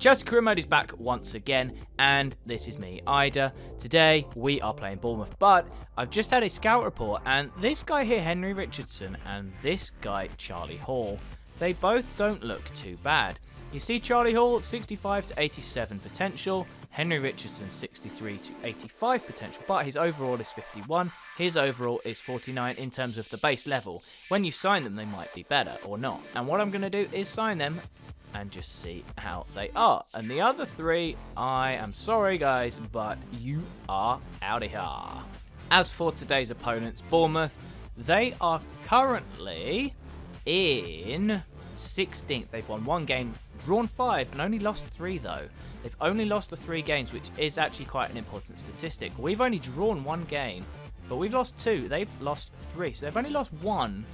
Chelsea Career Mode is back once again, and this is me, Ida. Today, we are playing Bournemouth, but I've just had a scout report, and this guy here, Henry Richardson, and this guy, Charlie Hall, they both don't look too bad. You see Charlie Hall, 65 to 87 potential, Henry Richardson, 63 to 85 potential, but his overall is 51, his overall is 49 in terms of the base level. When you sign them, they might be better, or not. And what I'm going to do is sign them and just see how they are. And the other three, I am sorry guys, but you are out of here. As for today's opponents, Bournemouth, they are currently in 16th. They've won one game, drawn 5, and only lost 3 though. They've only lost the 3 games, which is actually quite an important statistic. We've only drawn 1 game, but we've lost 2. They've lost 3, so they've only lost 1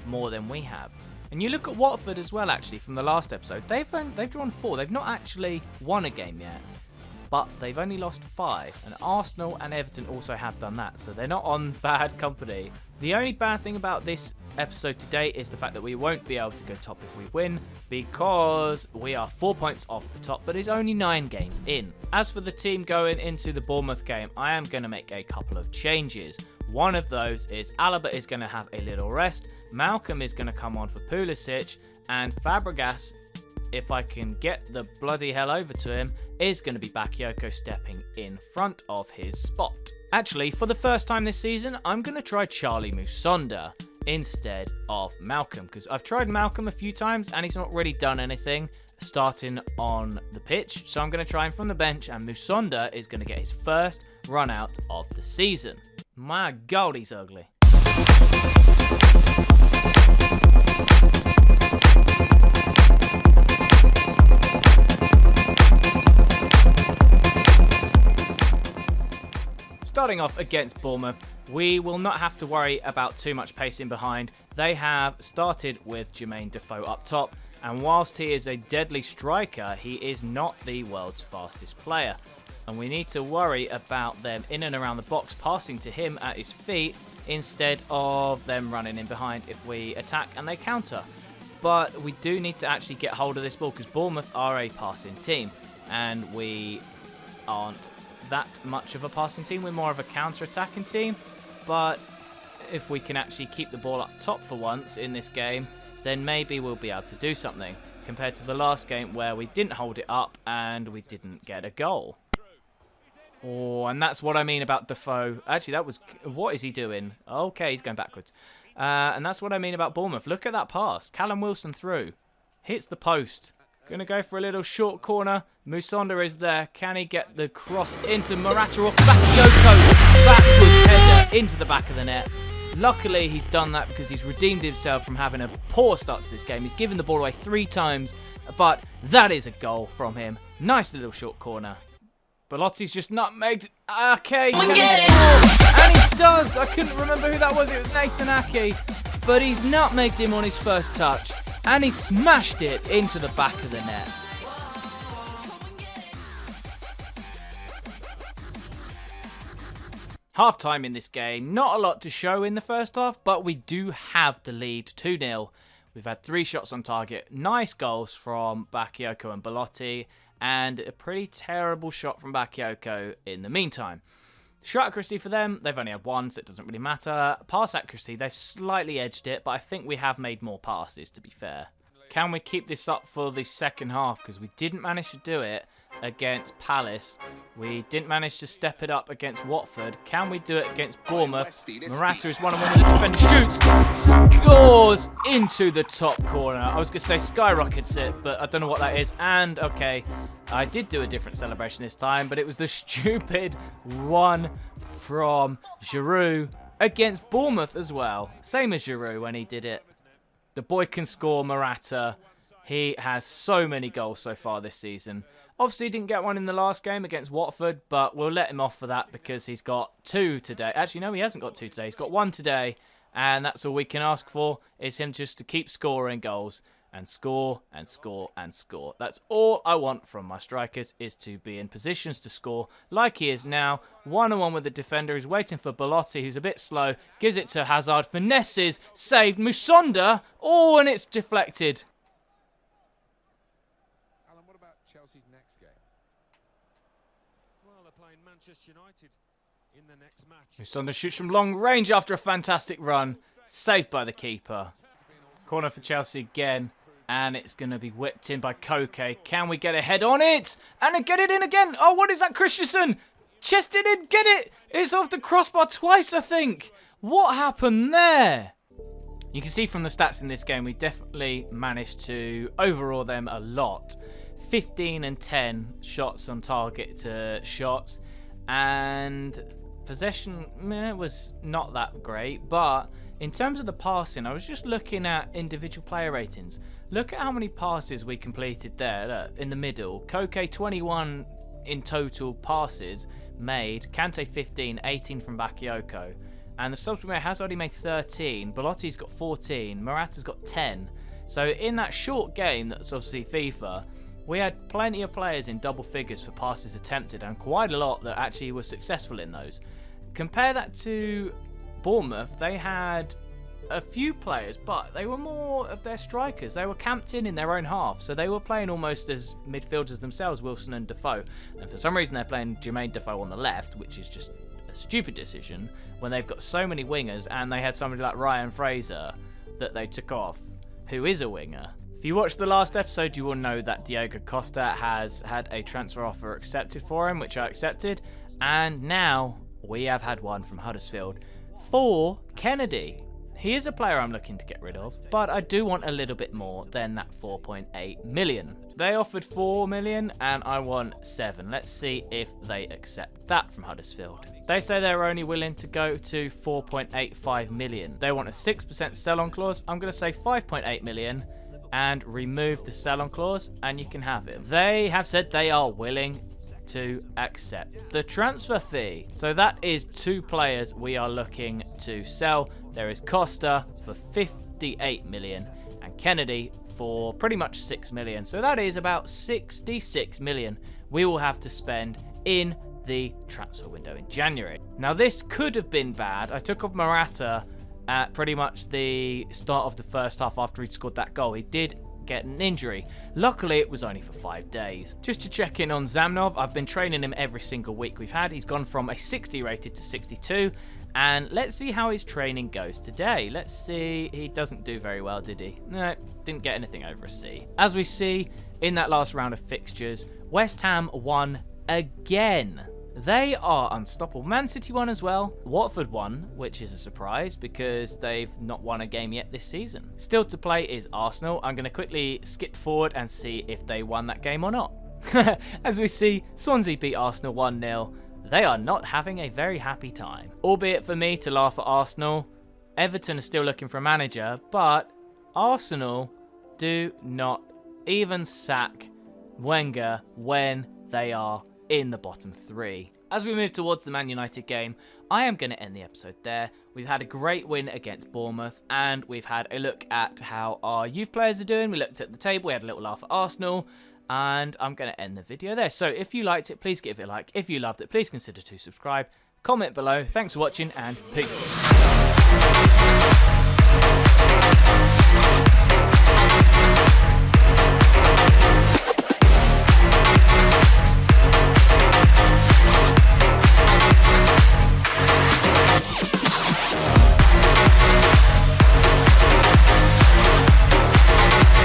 more than we have. And you look at Watford as well, actually, from the last episode. They've drawn 4. They've not actually won a game yet, but they've only lost 5. And Arsenal and Everton also have done that, so they're not on bad company. The only bad thing about this episode today is the fact that we won't be able to go top if we win, because we are 4 points off the top, but it's only 9 games in. As for the team going into the Bournemouth game, I am going to make a couple of changes. One of those is Alaba is going to have a little rest, Malcolm is going to come on for Pulisic, and Fabregas, if I can get the bloody hell over to him, is going to be Bakayoko stepping in front of his spot. Actually, for the first time this season, I'm going to try Charlie Musonda instead of Malcolm, because I've tried Malcolm a few times and he's not really done anything starting on the pitch. So I'm going to try him from the bench, and Musonda is going to get his first run out of the season. My God, he's ugly. Starting off against Bournemouth, we will not have to worry about too much pacing behind. They have started with Jermaine Defoe up top, and whilst he is a deadly striker, he is not the world's fastest player. And we need to worry about them in and around the box passing to him at his feet instead of them running in behind if we attack and they counter. But we do need to actually get hold of this ball, because Bournemouth are a passing team and we aren't that much of a passing team. We're more of a counter-attacking team, but if we can actually keep the ball up top for once in this game, then maybe we'll be able to do something, compared to the last game where we didn't hold it up and we didn't get a goal. Oh, and that's what I mean about Defoe. Actually, that was... What is he doing? Okay, he's going backwards. And that's what I mean about Bournemouth. Look at that pass. Callum Wilson through. Hits the post. Going to go for a little short corner. Musonda is there. Can he get the cross into Morata or Bakayoko? Backwards header into the back of the net. Luckily, he's done that because he's redeemed himself from having a poor start to this game. He's given the ball away 3 times, but that is a goal from him. Nice little short corner. Belotti's just nutmegged. Okay, can he score? And he does. I couldn't remember who that was. It was Nathan Ake, but he's nutmegged him on his first touch, and he smashed it into the back of the net. Half time in this game, not a lot to show in the first half, but we do have the lead 2-0. We've had 3 shots on target, nice goals from Bakayoko and Belotti, and a pretty terrible shot from Bakayoko in the meantime. Shot accuracy for them, they've only had 1, so it doesn't really matter. Pass accuracy, they've slightly edged it, but I think we have made more passes, to be fair. Can we keep this up for the second half? Because we didn't manage to do it against Palace. We didn't manage to step it up against Watford. Can we do it against Bournemouth? Morata is one-on-one with the defender. Shoots! Scores into the top corner. I was going to say skyrockets it, but I don't know what that is. And, okay, I did do a different celebration this time, but it was the stupid one from Giroud against Bournemouth as well. Same as Giroud when he did it. The boy can score, Morata. He has so many goals so far this season. Obviously, he didn't get one in the last game against Watford, but we'll let him off for that because he's got 2 today. Actually, no, he hasn't got 2 today. He's got 1 today, and that's all we can ask for is him just to keep scoring goals and score and score and score. That's all I want from my strikers, is to be in positions to score like he is now. 1-on-1 with the defender. He's waiting for Belotti, who's a bit slow. Gives it to Hazard. Finesses. Saved. Musonda. Oh, and it's deflected. his next game? Well, they're playing Manchester United in the next match. Musondo shoots from long range after a fantastic run. Saved by the keeper. Corner for Chelsea again. And it's going to be whipped in by Koke. Can we get a head on it? And get it in again. Oh, what is that, Christensen? Chest it in. Get it. It's off the crossbar twice, I think. What happened there? You can see from the stats in this game, we definitely managed to overawe them a lot. 15 and 10 shots on target shots. And possession was not that great. But in terms of the passing, I was just looking at individual player ratings. Look at how many passes we completed there. Look, in the middle. Koke 21 in total passes made. Kante 15, 18 from Bakayoko. And the substitute has already made 13. Belotti's got 14. Morata's got 10. So in that short game, that's obviously FIFA, we had plenty of players in double figures for passes attempted and quite a lot that actually were successful in those. Compare that to Bournemouth. They had a few players, but they were more of their strikers. They were camped in their own half, so they were playing almost as midfielders themselves, Wilson and Defoe. And for some reason, they're playing Jermaine Defoe on the left, which is just a stupid decision when they've got so many wingers, and they had somebody like Ryan Fraser that they took off, who is a winger. If you watched the last episode, you will know that Diogo Costa has had a transfer offer accepted for him, which I accepted, and now we have had one from Huddersfield for Kennedy. He is a player I'm looking to get rid of, but I do want a little bit more than that 4.8 million. They offered 4 million and I want 7. Let's see if they accept that from Huddersfield. They say they're only willing to go to 4.85 million. They want a 6% sell-on clause. I'm going to say 5.8 million and remove the sell-on clause and you can have him. They have said they are willing to accept the transfer fee. So that is 2 players we are looking to sell. There is Costa for 58 million and Kennedy for pretty much 6 million. So that is about 66 million we will have to spend in the transfer window in January. Now this could have been bad. I took off Morata at pretty much the start of the first half after he scored that goal. He did get an injury. Luckily, it was only for 5 days. Just to check in on Zamnov, I've been training him every single week we've had. He's gone from a 60 rated to 62. And let's see how his training goes today. Let's see. He doesn't do very well, did he? No, didn't get anything over a C. As we see in that last round of fixtures, West Ham won again. They are unstoppable. Man City won as well. Watford won, which is a surprise because they've not won a game yet this season. Still to play is Arsenal. I'm going to quickly skip forward and see if they won that game or not. As we see, Swansea beat Arsenal 1-0. They are not having a very happy time. Albeit for me to laugh at Arsenal, Everton are still looking for a manager, but Arsenal do not even sack Wenger when they are in the bottom 3. As we move towards the Man United game, I am going to end the episode there. We've had a great win against Bournemouth, and we've had a look at how our youth players are doing. We looked at the table, we had a little laugh at Arsenal, and I'm going to end the video there. So if you liked it, please give it a like. If you loved it, please consider to subscribe. Comment below. Thanks for watching, and peace.